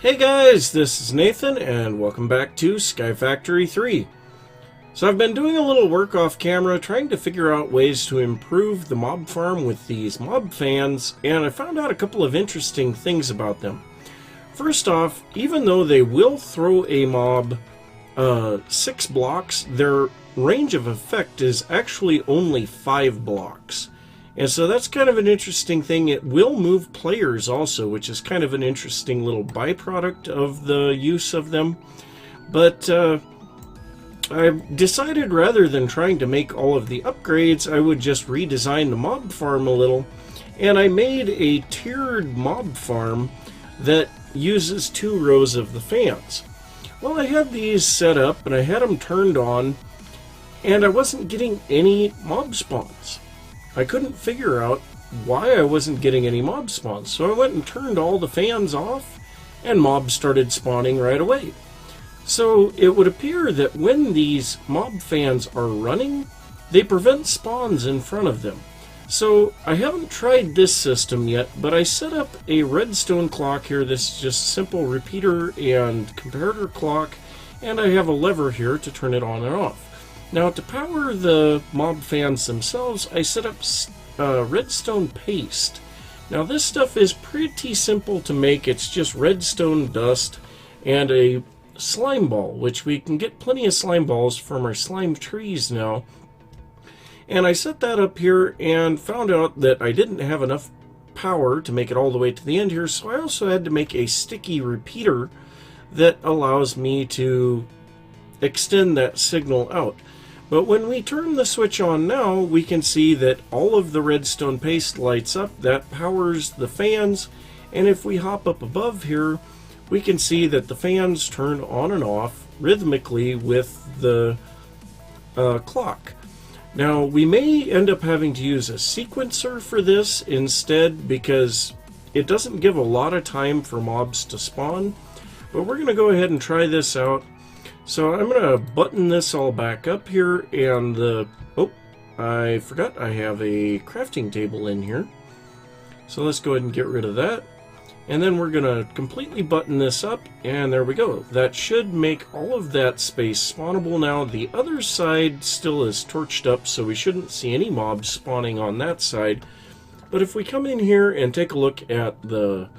Hey guys, this is Nathan and welcome back to SkyFactory 3. So I've been doing a little work off camera trying to figure out ways to improve the mob farm with these mob fans, and I found out a couple of interesting things about them. First off, even though they will throw a mob 6 blocks, their range of effect is actually only 5 blocks. And so that's kind of an interesting thing. It will move players also, which is kind of an interesting little byproduct of the use of them. But I decided rather than trying to make all of the upgrades, I would just redesign the mob farm a little. And I made a tiered mob farm that uses 2 rows of the fans. Well, I had these set up and I had them turned on, and I wasn't getting any mob spawns. I couldn't figure out why I wasn't getting any mob spawns, so I went and turned all the fans off, and mobs started spawning right away. So it would appear that when these mob fans are running, they prevent spawns in front of them. So I haven't tried this system yet, but I set up a redstone clock here. This is just a simple repeater and comparator clock, and I have a lever here to turn it on and off. Now, to power the mob fans themselves, I set up redstone paste. Now, this stuff is pretty simple to make. It's just redstone dust and a slime ball, which we can get plenty of slime balls from our slime trees now. And I set that up here and found out that I didn't have enough power to make it all the way to the end here, so I also had to make a sticky repeater that allows me to extend that signal out. But when we turn the switch on now, we can see that all of the redstone paste lights up. That powers the fans, and if we hop up above here, we can see that the fans turn on and off rhythmically with the clock. Now, we may end up having to use a sequencer for this instead, because it doesn't give a lot of time for mobs to spawn, but we're going to go ahead and try this out. So I'm going to button this all back up here, and I forgot I have a crafting table in here. So let's go ahead and get rid of that. And then we're going to completely button this up, and there we go. That should make all of that space spawnable now. The other side still is torched up, so we shouldn't see any mobs spawning on that side. But if we come in here and take a look at the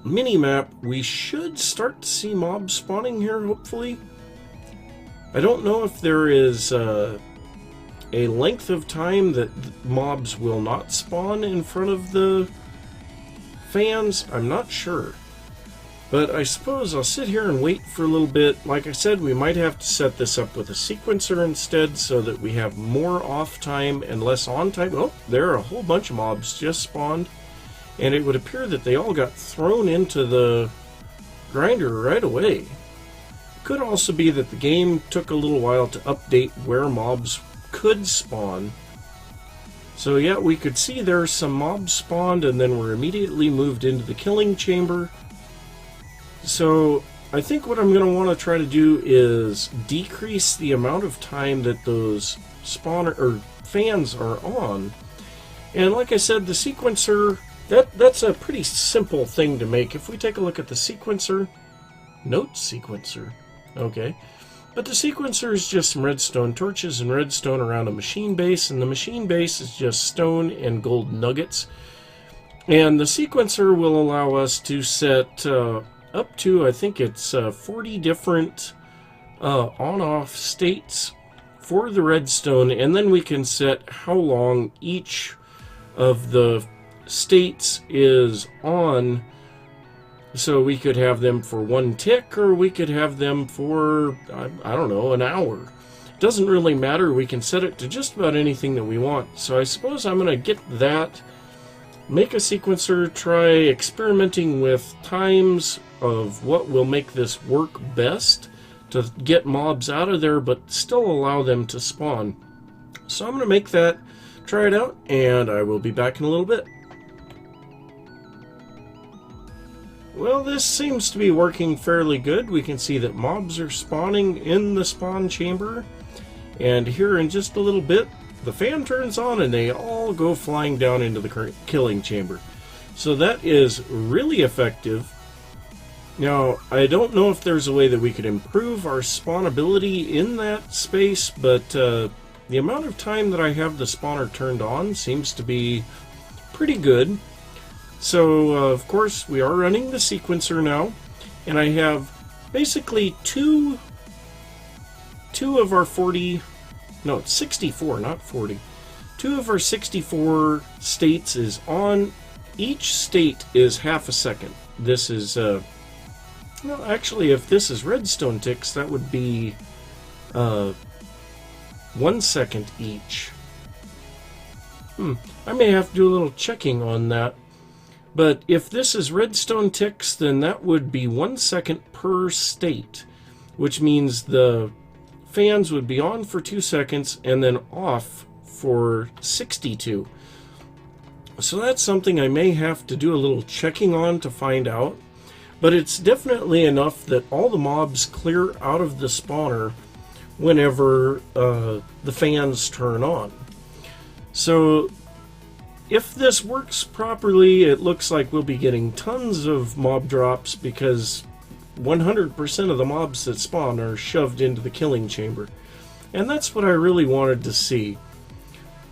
mini-map, we should start to see mobs spawning here, hopefully. I don't know if there is a length of time that mobs will not spawn in front of the fans. I'm not sure. But I suppose I'll sit here and wait for a little bit. Like I said, we might have to set this up with a sequencer instead so that we have more off time and less on time. Oh, there are a whole bunch of mobs just spawned. And it would appear that they all got thrown into the grinder right away. It could also be that the game took a little while to update where mobs could spawn. So yeah, we could see there are some mobs spawned and then were immediately moved into the killing chamber. So I think what I'm going to want to try to do is decrease the amount of time that those fans are on. And like I said, the sequencer, that's a pretty simple thing to make. If we take a look at the sequencer, note sequencer, okay. But the sequencer is just some redstone torches and redstone around a machine base, and the machine base is just stone and gold nuggets. And the sequencer will allow us to set up to, I think it's 40 different on-off states for the redstone, and then we can set how long each of the states is on. So we could have them for 1 tick, or we could have them for, I don't know, an hour. It doesn't really matter. We can set it to just about anything that we want. So I suppose I'm going to get that, make a sequencer, try experimenting with times of what will make this work best to get mobs out of there, but still allow them to spawn. So I'm going to make that, try it out, and I will be back in a little bit. Well, this seems to be working fairly good. We can see that mobs are spawning in the spawn chamber. And here in just a little bit, the fan turns on and they all go flying down into the killing chamber. So that is really effective. Now, I don't know if there's a way that we could improve our spawnability in that space, but the amount of time that I have the spawner turned on seems to be pretty good. So, of course, we are running the sequencer now, and I have basically two of our 64, not 40. 2 of our 64 states is on. Each state is half a second. This is, well, actually, if this is redstone ticks, that would be 1 second each. I may have to do a little checking on that. But if this is redstone ticks, then that would be 1 second per state, which means the fans would be on for 2 seconds and then off for 62. So that's something I may have to do a little checking on to find out. But it's definitely enough that all the mobs clear out of the spawner whenever the fans turn on. So if this works properly, it looks like we'll be getting tons of mob drops because 100% of the mobs that spawn are shoved into the killing chamber. And that's what I really wanted to see.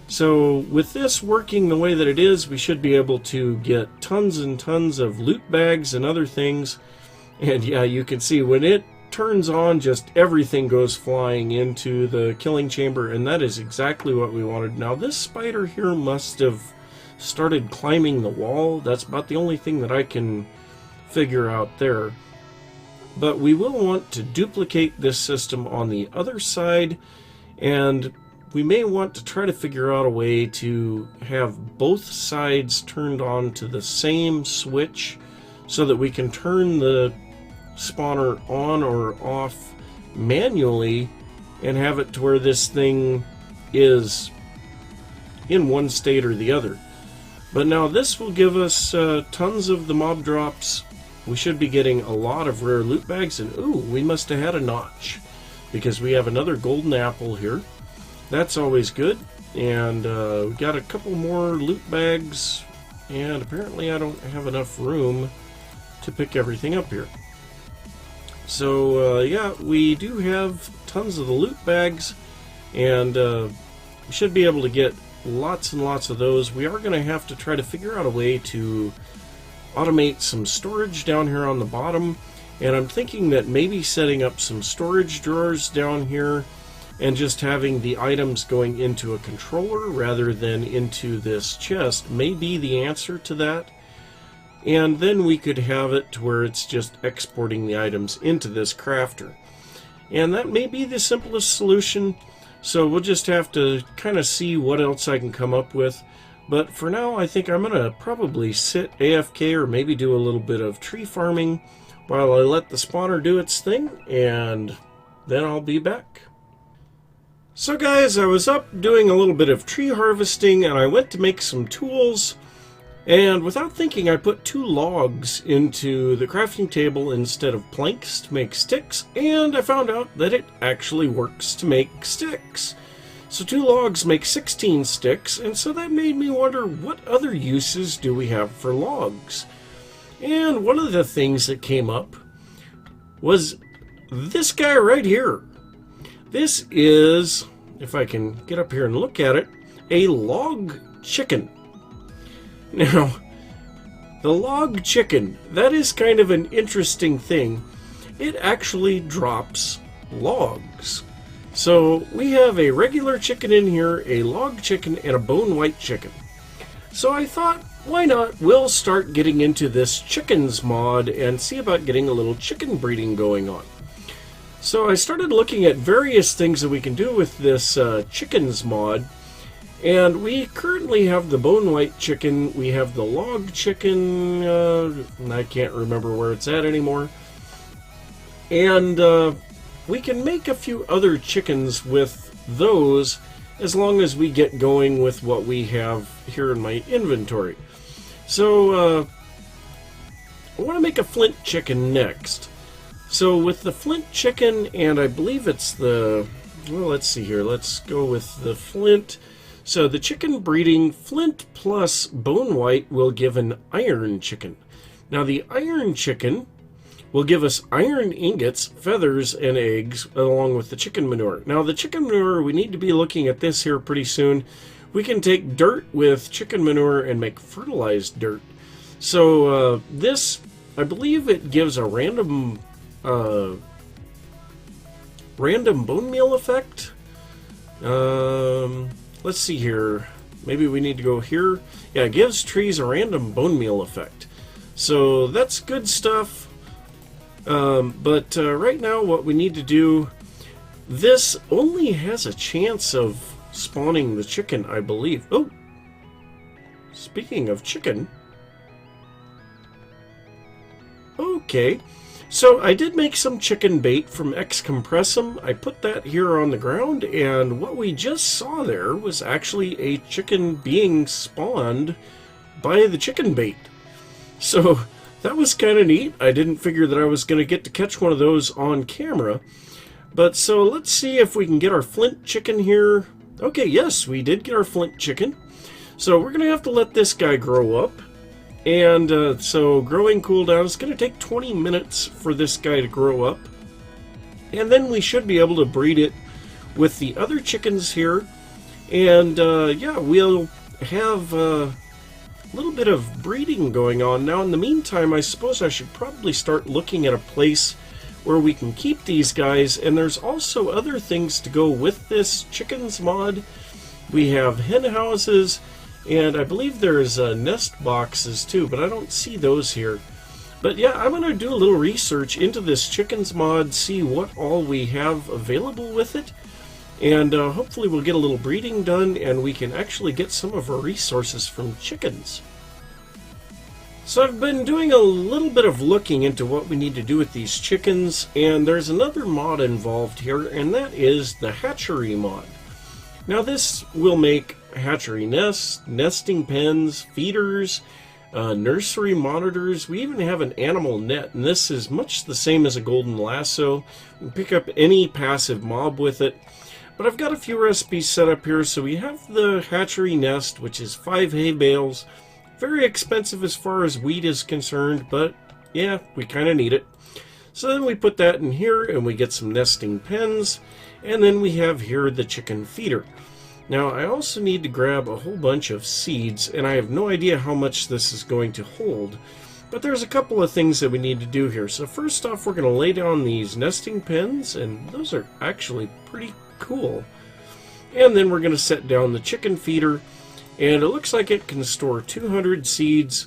So with this working the way that it is, we should be able to get tons and tons of loot bags and other things. And yeah, you can see when it turns on, just everything goes flying into the killing chamber, and that is exactly what we wanted. Now this spider here must have started climbing the wall. That's about the only thing that I can figure out there. But we will want to duplicate this system on the other side, and we may want to try to figure out a way to have both sides turned on to the same switch so that we can turn the spawner on or off manually and have it to where this thing is in one state or the other. But now this will give us tons of the mob drops. We should be getting a lot of rare loot bags, and ooh, we must have had a notch because we have another golden apple here. That's always good. And we got a couple more loot bags, and apparently I don't have enough room to pick everything up here. So yeah, we do have tons of the loot bags, and we should be able to get lots and lots of those. We are going to have to try to figure out a way to automate some storage down here on the bottom, and I'm thinking that maybe setting up some storage drawers down here and just having the items going into a controller rather than into this chest may be the answer to that. And then we could have it to where it's just exporting the items into this crafter. And that may be the simplest solution, so we'll just have to kind of see what else I can come up with. But for now, I think I'm going to probably sit AFK or maybe do a little bit of tree farming while I let the spawner do its thing, and then I'll be back. So guys, I was up doing a little bit of tree harvesting, and I went to make some tools, and without thinking I put 2 logs into the crafting table instead of planks to make sticks, and I found out that it actually works to make sticks. So 2 logs make 16 sticks, and so that made me wonder, what other uses do we have for logs? And one of the things that came up was this guy right here. This is, if I can get up here and look at it, a log chicken. Now, the log chicken, that is kind of an interesting thing. It actually drops logs. So we have a regular chicken in here, a log chicken, and a bone white chicken. So I thought, why not? We'll start getting into this chickens mod and see about getting a little chicken breeding going on. So I started looking at various things that we can do with this chickens mod, and we currently have the bone white chicken, we have the log chicken, I can't remember where it's at anymore, and we can make a few other chickens with those as long as we get going with what we have here in my inventory. So I want to make a flint chicken next. So with the flint chicken, and I believe it's the, well, let's see here, let's go with the flint. So the chicken breeding Flint plus bone white will give an iron chicken. Now the iron chicken will give us iron ingots, feathers, and eggs along with the chicken manure. Now the chicken manure, we need to be looking at this here pretty soon. We can take dirt with chicken manure and make fertilized dirt. So this, I believe it gives a random bone meal effect. Let's see here. Maybe we need to go here. Yeah, it gives trees a random bone meal effect. So that's good stuff. But right now what we need to do, this only has a chance of spawning the chicken, I believe. Oh, speaking of chicken. Okay, so I did make some chicken bait from X-Compressum. I put that here on the ground, and what we just saw there was actually a chicken being spawned by the chicken bait. So that was kind of neat. I didn't figure that I was going to get to catch one of those on camera. But so let's see if we can get our flint chicken here. Okay, yes, we did get our flint chicken. So we're going to have to let this guy grow up. And so growing cooldown is going to take 20 minutes for this guy to grow up. And then we should be able to breed it with the other chickens here. And yeah, we'll have a little bit of breeding going on. Now in the meantime, I suppose I should probably start looking at a place where we can keep these guys. And there's also other things to go with this chickens mod. We have hen houses. And I believe there's nest boxes too, but I don't see those here. But yeah, I'm going to do a little research into this chickens mod, see what all we have available with it. And hopefully we'll get a little breeding done and we can actually get some of our resources from chickens. So I've been doing a little bit of looking into what we need to do with these chickens. And there's another mod involved here, and that is the Hatchery mod. Now this will make hatchery nests, nesting pens, feeders, nursery monitors. We even have an animal net, and this is much the same as a golden lasso. You can pick up any passive mob with it. But I've got a few recipes set up here. So we have the hatchery nest, which is 5 hay bales. Very expensive as far as wheat is concerned, but yeah, we kind of need it. So then we put that in here and we get some nesting pens. And then we have here the chicken feeder. Now I also need to grab a whole bunch of seeds, and I have no idea how much this is going to hold. But there's a couple of things that we need to do here. So first off, we're going to lay down these nesting pens, and those are actually pretty cool. And then we're going to set down the chicken feeder, and it looks like it can store 200 seeds.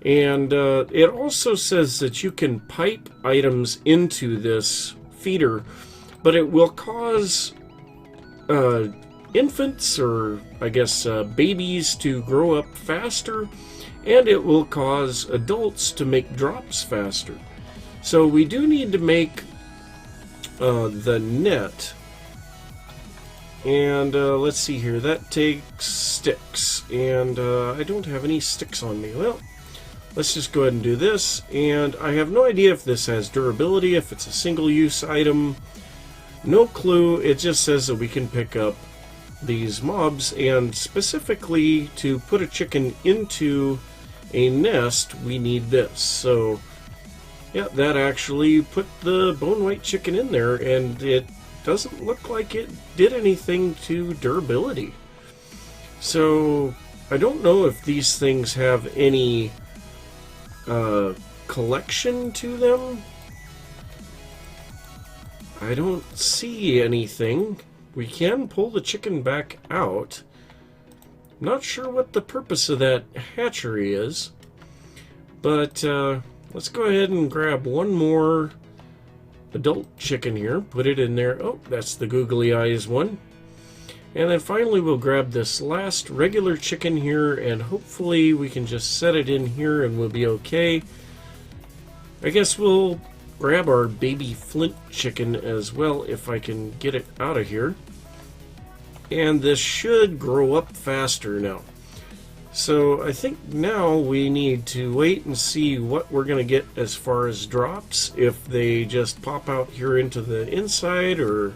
And it also says that you can pipe items into this feeder, but it will cause infants, or I guess babies, to grow up faster, and it will cause adults to make drops faster. So we do need to make the net, and let's see here, that takes sticks, and I don't have any sticks on me. Well, let's just go ahead and do this, and I have no idea if this has durability, if it's a single-use item. No clue. It just says that we can pick up these mobs, and specifically to put a chicken into a nest we need this. So yeah, that actually put the bone white chicken in there, and it doesn't look like it did anything to durability. So I don't know if these things have any collection to them. I don't see anything. We can pull the chicken back out. Not sure what the purpose of that hatchery is. But let's go ahead and grab one more adult chicken here. Put it in there. Oh, that's the googly eyes one. And then finally we'll grab this last regular chicken here, and hopefully we can just set it in here and we'll be okay. I guess we'll grab our baby flint chicken as well if I can get it out of here. And this should grow up faster now. So I think now we need to wait and see what we're going to get as far as drops, if they just pop out here into the inside or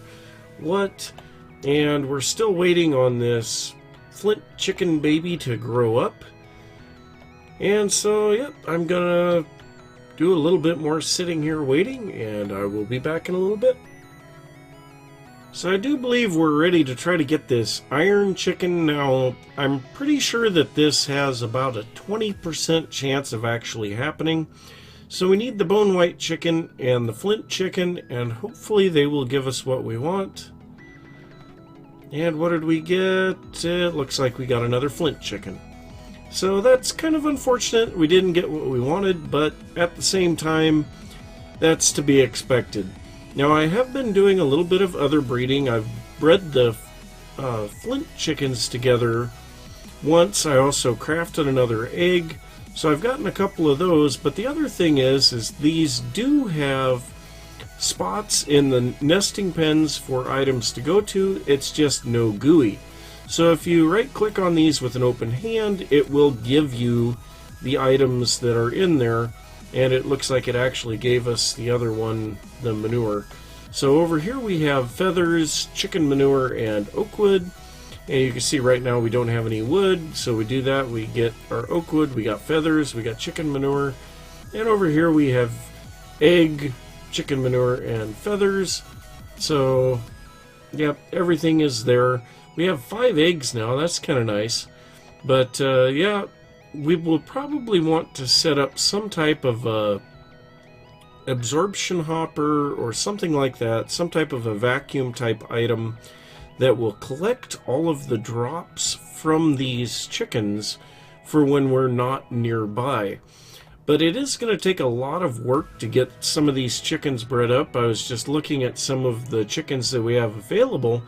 what. And we're still waiting on this flint chicken baby to grow up. And so, yep, I'm gonna do a little bit more sitting here waiting, and I will be back in a little bit. So I do believe we're ready to try to get this iron chicken. Now, I'm pretty sure that this has about a 20% chance of actually happening. So we need the bone white chicken and the flint chicken, and hopefully they will give us what we want. And what did we get? It looks like we got another flint chicken. So that's kind of unfortunate. We didn't get what we wanted, but at the same time, that's to be expected. Now, I have been doing a little bit of other breeding. I've bred the flint chickens together once. I also crafted another egg. So I've gotten a couple of those, but the other thing is these do have spots in the nesting pens for items to go to. It's just no GUI. So if you right click on these with an open hand, it will give you the items that are in there, and it looks like it actually gave us the other one, the manure. So over here we have feathers, chicken manure, and oak wood. And you can see right now we don't have any wood, so we do that, we get our oak wood, we got feathers, we got chicken manure, and over here we have egg, chicken manure, and feathers. So, yep, everything is there. We have 5 eggs now, that's kind of nice. But, yeah, we will probably want to set up some type of absorption hopper or something like that, some type of a vacuum type item that will collect all of the drops from these chickens for when we're not nearby. But it is going to take a lot of work to get some of these chickens bred up. I was just looking at some of the chickens that we have available,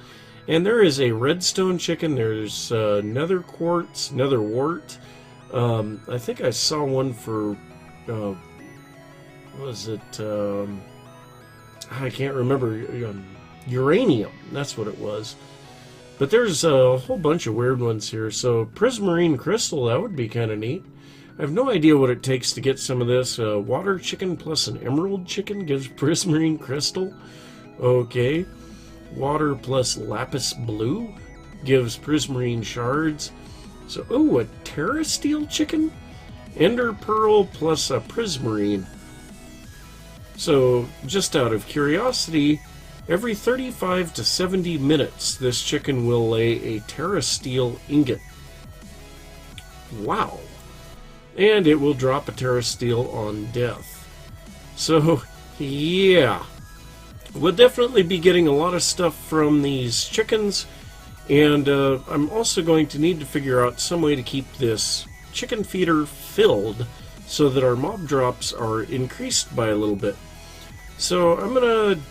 and there is a redstone chicken, there's nether quartz, nether wart. I think I saw one for, what was it, I can't remember, uranium, that's what it was. But there's a whole bunch of weird ones here. So prismarine crystal, that would be kind of neat. I have no idea what it takes to get some of this. Water chicken plus an emerald chicken gives prismarine crystal. Okay. Water plus lapis blue gives prismarine shards. So, oh, a terra steel chicken? Ender pearl plus a prismarine. So, just out of curiosity, every 35 to 70 minutes, this chicken will lay a terra steel ingot. Wow. And it will drop a terra steel on death. So, yeah. We'll definitely be getting a lot of stuff from these chickens. And I'm also going to need to figure out some way to keep this chicken feeder filled so that our mob drops are increased by a little bit. So I'm going to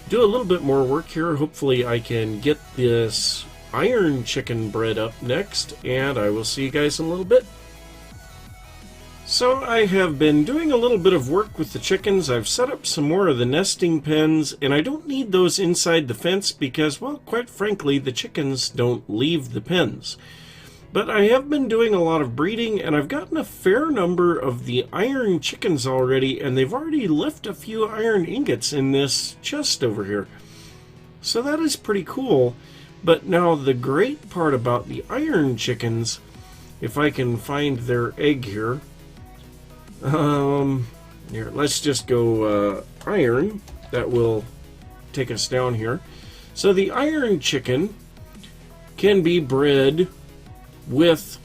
do a little bit more work here. Hopefully I can get this iron chicken bred up next, and I will see you guys in a little bit. So I have been doing a little bit of work with the chickens. I've set up some more of the nesting pens, and I don't need those inside the fence because, well, quite frankly, the chickens don't leave the pens. But I have been doing a lot of breeding, and I've gotten a fair number of the iron chickens already, and they've already left a few iron ingots in this chest over here. So that is pretty cool. But now the great part about the iron chickens, if I can find their egg here, here, let's just go iron. That will take us down here. So the iron chicken can be bred with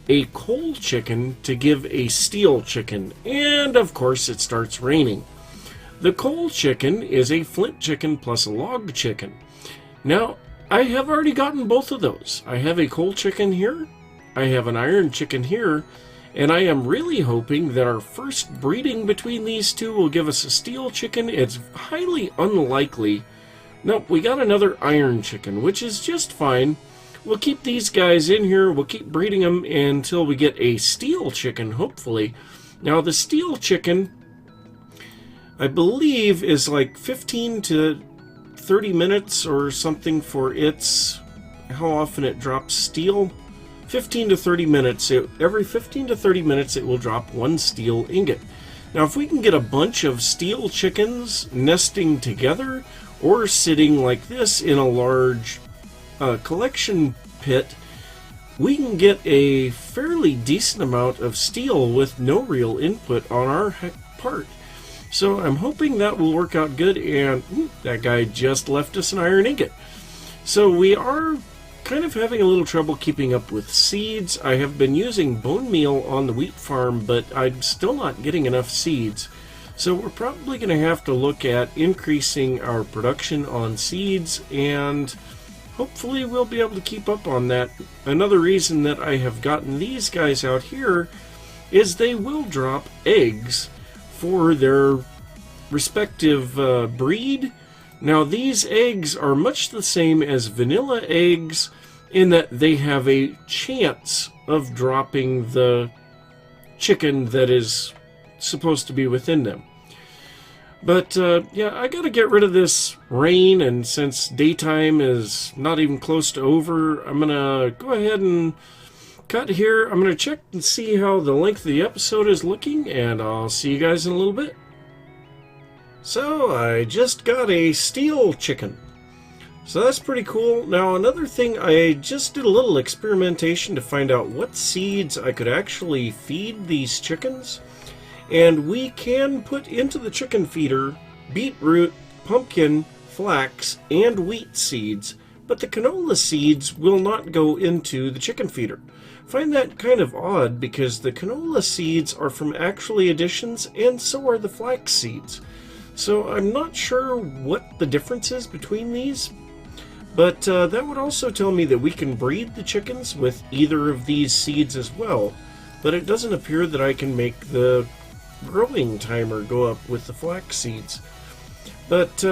a coal chicken to give a steel chicken, and of course it starts raining. The coal chicken is a flint chicken plus a log chicken. Now, I have already gotten both of those. I have a coal chicken here, I have an iron chicken here, and I am really hoping that our first breeding between these two will give us a steel chicken. It's highly unlikely. Nope, we got another iron chicken, which is just fine. We'll keep these guys in here. We'll keep breeding them until we get a steel chicken, hopefully. Now, the steel chicken, I believe, is like 15 to 30 minutes or something for its, how often it drops steel. 15 to 30 minutes. Every 15 to 30 minutes it will drop one steel ingot. Now if we can get a bunch of steel chickens nesting together or sitting like this in a large collection pit, we can get a fairly decent amount of steel with no real input on our part. So I'm hoping that will work out good, and that guy just left us an iron ingot. So we are kind of having a little trouble keeping up with seeds. I have been using bone meal on the wheat farm, but I'm still not getting enough seeds. So we're probably going to have to look at increasing our production on seeds, and hopefully we'll be able to keep up on that. Another reason that I have gotten these guys out here is they will drop eggs for their respective breed. Now these eggs are much the same as vanilla eggs in that they have a chance of dropping the chicken that is supposed to be within them. But yeah, I gotta get rid of this rain, and since daytime is not even close to over, I'm gonna go ahead and cut here. I'm gonna check and see how the length of the episode is looking, and I'll see you guys in a little bit. So I just got a steel chicken, so that's pretty cool. Now another thing, I just did a little experimentation to find out what seeds I could actually feed these chickens. And we can put into the chicken feeder beetroot, pumpkin, flax, and wheat seeds, but the canola seeds will not go into the chicken feeder. I find that kind of odd because the canola seeds are from Actually additions, and so are the flax seeds. So I'm not sure what the difference is between these, but that would also tell me that we can breed the chickens with either of these seeds as well, but it doesn't appear that I can make the growing timer go up with the flax seeds. But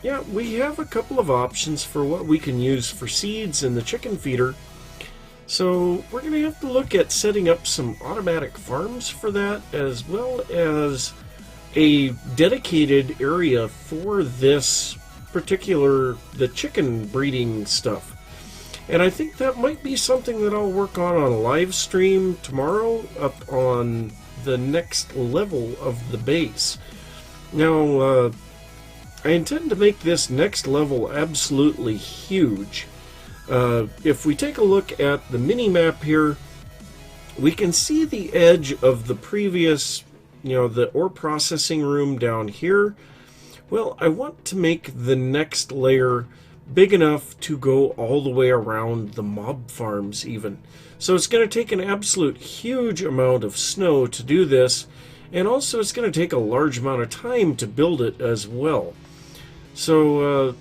yeah, we have a couple of options for what we can use for seeds in the chicken feeder. So we're going to have to look at setting up some automatic farms for that, as well as a dedicated area for this particular, the chicken breeding stuff. And I think that might be something that I'll work on a live stream tomorrow up on the next level of the base. Now, I intend to make this next level absolutely huge. If we take a look at the mini-map here, we can see the edge of the previous, the ore processing room down here. Well, I want to make the next layer big enough to go all the way around the mob farms even. So it's going to take an absolute huge amount of snow to do this, and also it's going to take a large amount of time to build it as well. So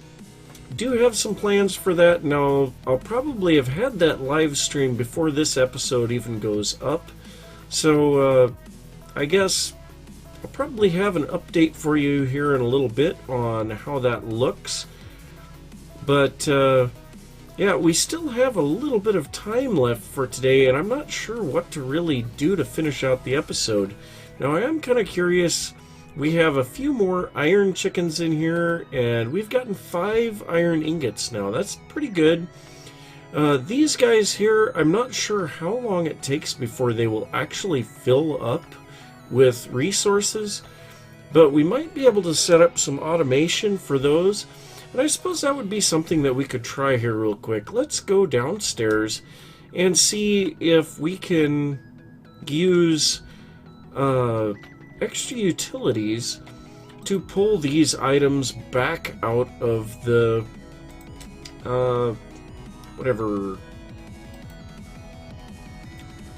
do have some plans for that. Now I'll probably have had that live stream before this episode even goes up, so I guess I'll probably have an update for you here in a little bit on how that looks. But yeah, we still have a little bit of time left for today, and I'm not sure what to really do to finish out the episode. Now, I am kind of curious. We have a few more iron chickens in here, and we've gotten 5 iron ingots now. That's pretty good. These guys here, I'm not sure how long it takes before they will actually fill up with resources, but we might be able to set up some automation for those. And I suppose that would be something that we could try here real quick. Let's go downstairs and see if we can use extra utilities to pull these items back out of the whatever,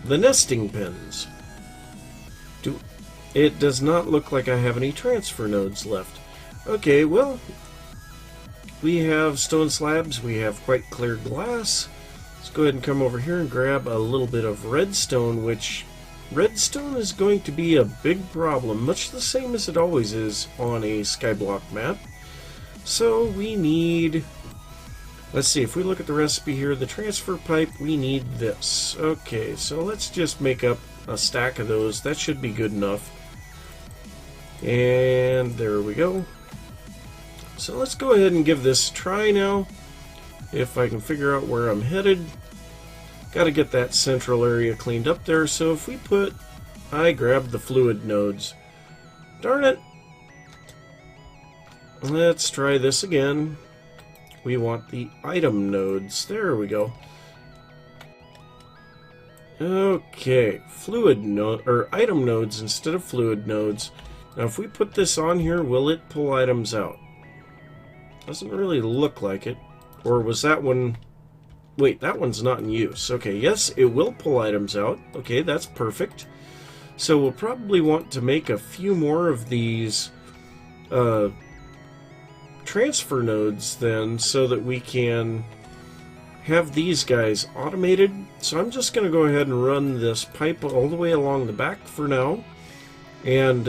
the nesting pens. It does not look like I have any transfer nodes left. Okay, well, we have stone slabs, we have quite clear glass. Let's go ahead and come over here and grab a little bit of redstone, which redstone is going to be a big problem, much the same as it always is on a skyblock map. So we need, let's see, if we look at the recipe here, the transfer pipe, we need this. Okay, so let's just make up a stack of those. That should be good enough. And there we go. So let's go ahead and give this a try now, if I can figure out where I'm headed. Got to get that central area cleaned up there, so if we put, I grabbed the fluid nodes. Darn it! Let's try this again. We want the item nodes. There we go. Okay, fluid node or item nodes instead of fluid nodes. Now if we put this on here, will it pull items out? Doesn't really look like it. Or was that one... Wait, that one's not in use. Okay, yes, it will pull items out. Okay, that's perfect. So we'll probably want to make a few more of these transfer nodes then, so that we can have these guys automated. So I'm just going to go ahead and run this pipe all the way along the back for now. And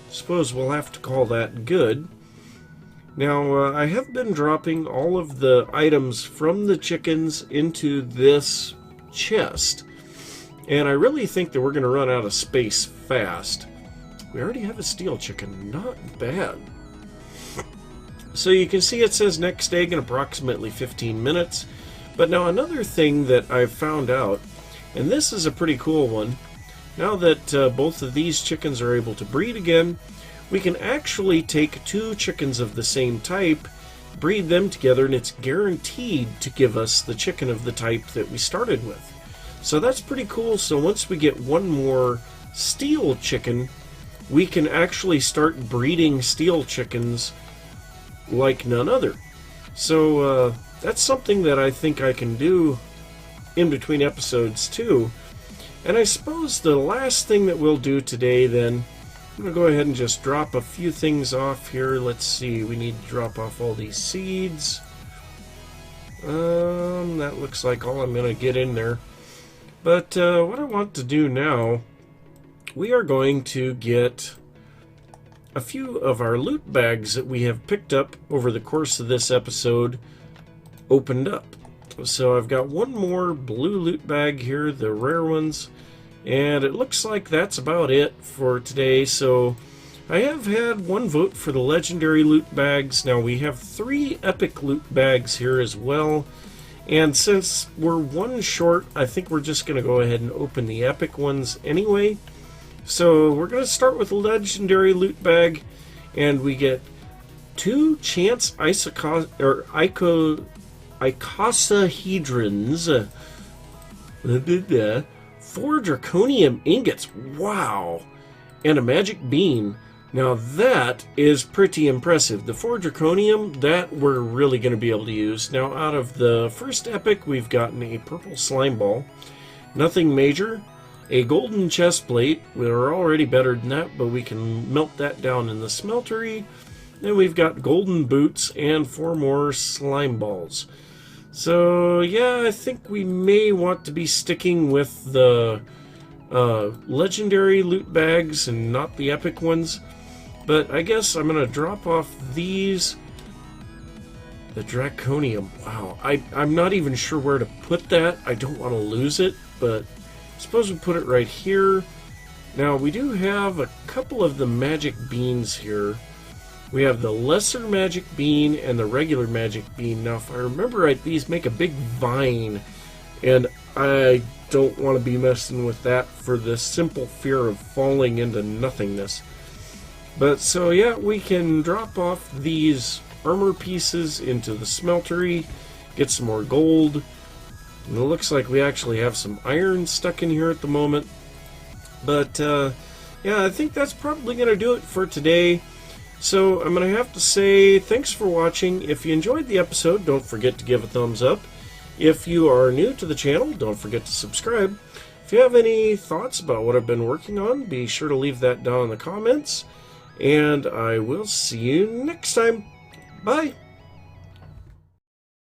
suppose we'll have to call that good. Now, I have been dropping all of the items from the chickens into this chest. And I really think that we're going to run out of space fast. We already have a steel chicken. Not bad. So you can see it says next egg in approximately 15 minutes. But now another thing that I've found out, and this is a pretty cool one. Now that both of these chickens are able to breed again, we can actually take two chickens of the same type, breed them together, and it's guaranteed to give us the chicken of the type that we started with. So that's pretty cool. So once we get one more steel chicken, we can actually start breeding steel chickens like none other. So that's something that I think I can do in between episodes too. And I suppose the last thing that we'll do today then, I'm going to go ahead and just drop a few things off here. Let's see, we need to drop off all these seeds. That looks like all I'm going to get in there. But what I want to do now, we are going to get a few of our loot bags that we have picked up over the course of this episode opened up. So I've got one more blue loot bag here, the rare ones, and it looks like that's about it for today. So I have had one vote for the legendary loot bags. Now we have 3 epic loot bags here as well. And since we're one short, I think we're just going to go ahead and open the epic ones anyway. So we're going to start with a legendary loot bag, and we get 2 chance icosahedrons, 4 draconium ingots, wow, and a magic bean. Now that is pretty impressive. The 4 draconium, that we're really going to be able to use. Now out of the first epic, we've gotten a purple slime ball, nothing major, a golden chest plate. We're already better than that, but we can melt that down in the smeltery. Then we've got golden boots and 4 more slime balls. So yeah, I think we may want to be sticking with the legendary loot bags and not the epic ones. But I guess I'm going to drop off these. The draconium. Wow, I'm not even sure where to put that. I don't want to lose it, but I suppose we put it right here. Now we do have a couple of the magic beans here. We have the lesser magic bean and the regular magic bean. Now if I remember right, these make a big vine, and I don't want to be messing with that for the simple fear of falling into nothingness. But so yeah, we can drop off these armor pieces into the smeltery, get some more gold, and it looks like we actually have some iron stuck in here at the moment. But yeah, I think that's probably going to do it for today. So I'm going to have to say thanks for watching. If you enjoyed the episode, don't forget to give a thumbs up. If you are new to the channel, don't forget to subscribe. If you have any thoughts about what I've been working on, be sure to leave that down in the comments. And I will see you next time. Bye!